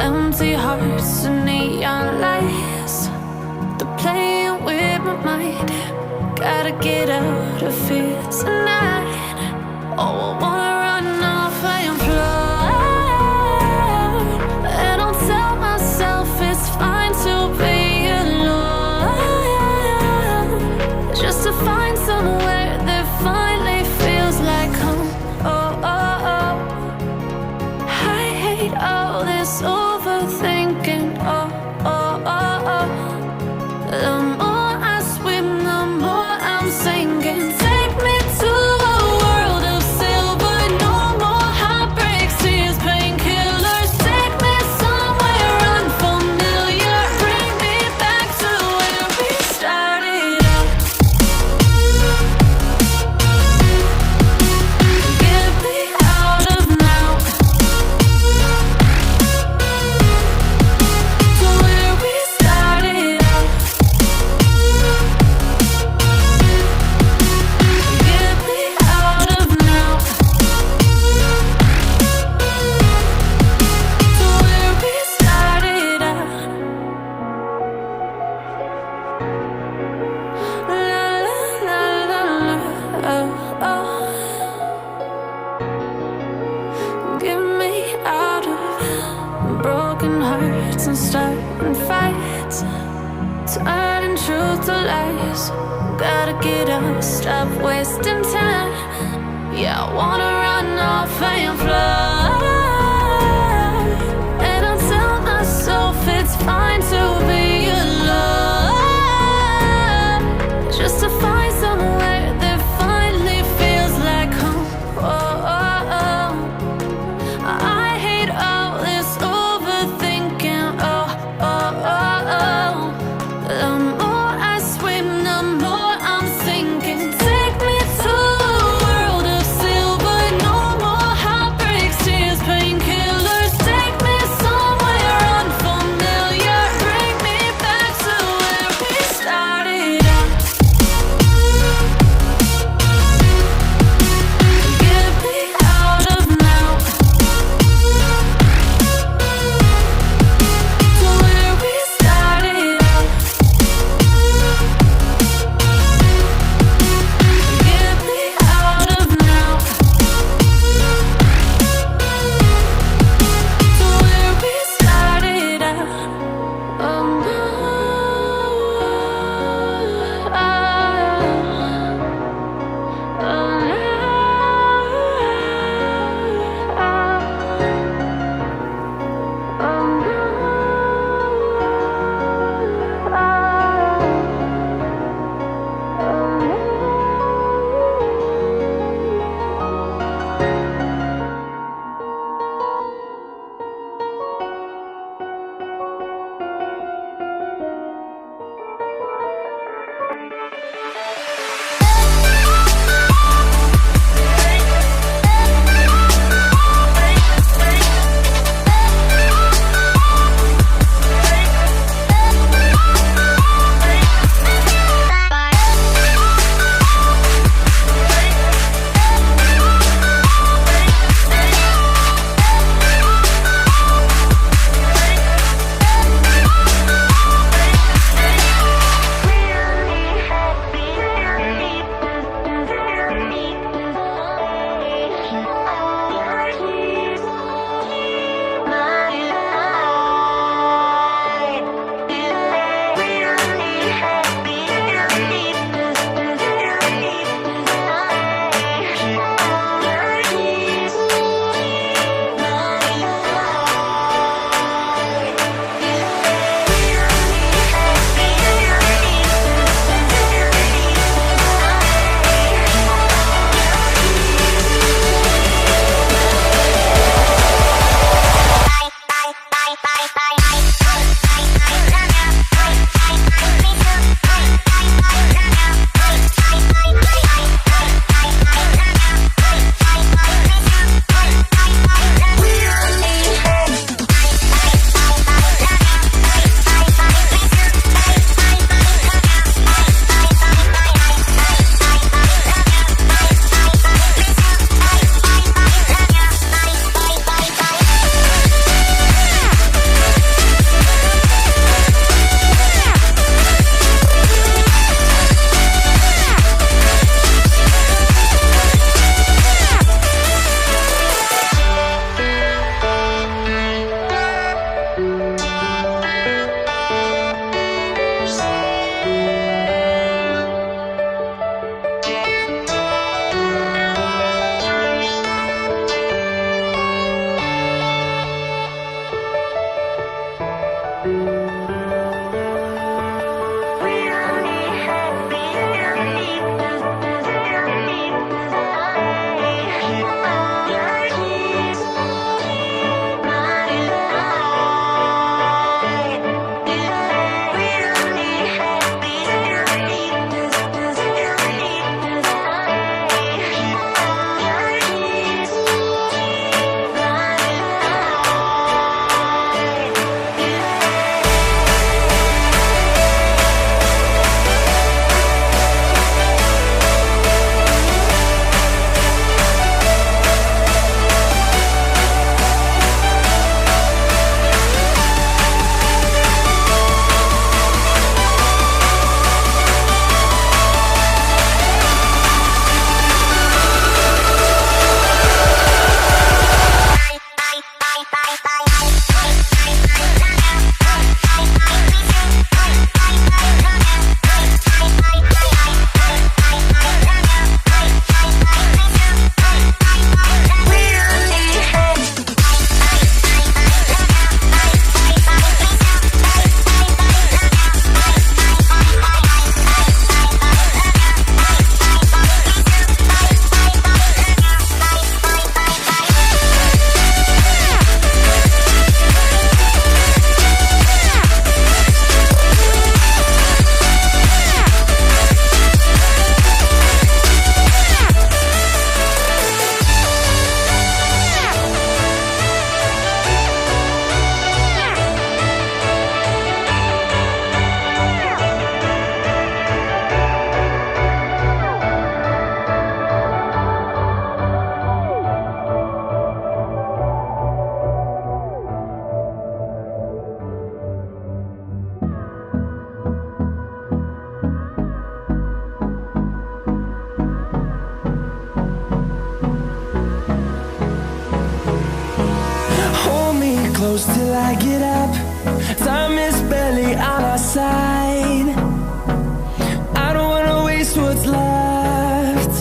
Empty hearts and neon lights, they're playing with my mind. Gotta get out of here tonight. Oh, I wanna run off and fly. And I'll tell myself it's fine to be alone, just to find somewhere that finally feels like home. Oh, oh, oh. I hate all this overthinking. Oh, oh, oh, oh. The more I swim, the more I'm sinking. Take me to a world of silver. No more heartbreaks, tears, painkillers. Take me somewhere unfamiliar. Bring me back to where we started out. Get me out of now, to where we started out. Get me out of now, to where we started out. La la la la la, oh, oh. Get me out of broken hearts and starting fights, turning truth to lies. Gotta get up, stop wasting time. Yeah, I wanna run off and fly. And I'll tell myself it's fine to be alone, just to find somewhere that finally feels like home. Oh, oh, oh. I hate all this overthinking. Oh, oh, oh, oh. The more I swim, the more I'm sinking. Take me to a world of silver. No more heartbreaks, tears, I get up, time is barely on our side. I don't wanna waste what's left.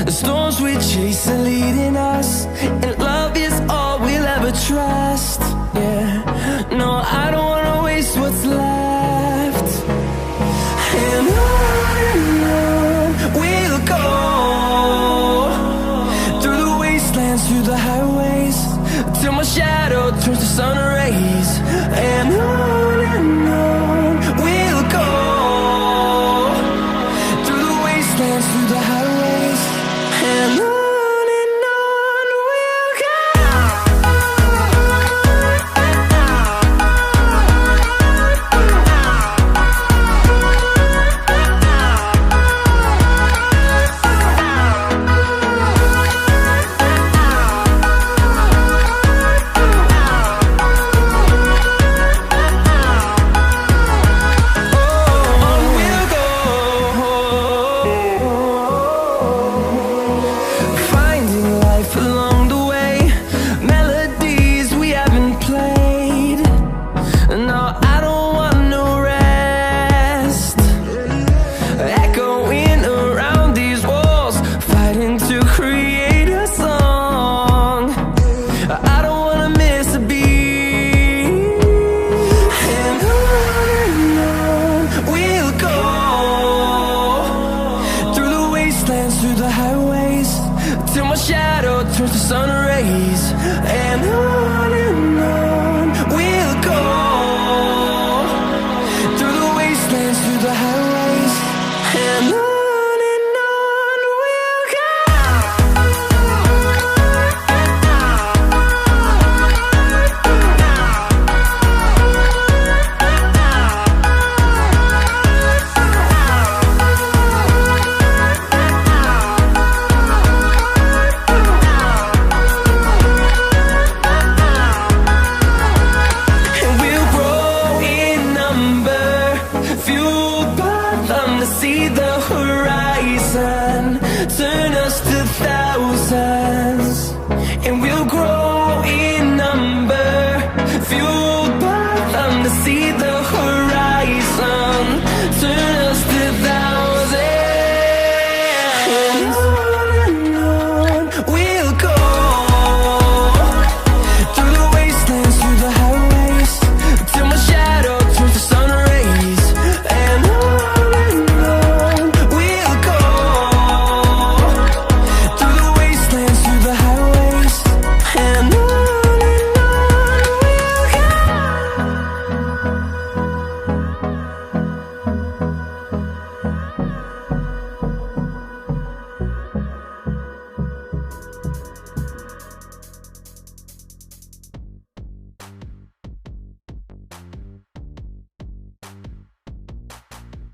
The storms we chase are leading us, and love is all we'll ever trust. Yeah, no, I don't wanna waste what's left. And on we'll go, through the wastelands, through the highways, till my shadow turns to sun rays. And on we'll go, through the wastelands, through the highways, and on we'll go. Through the highways, till my shadow turns to sun rays. And on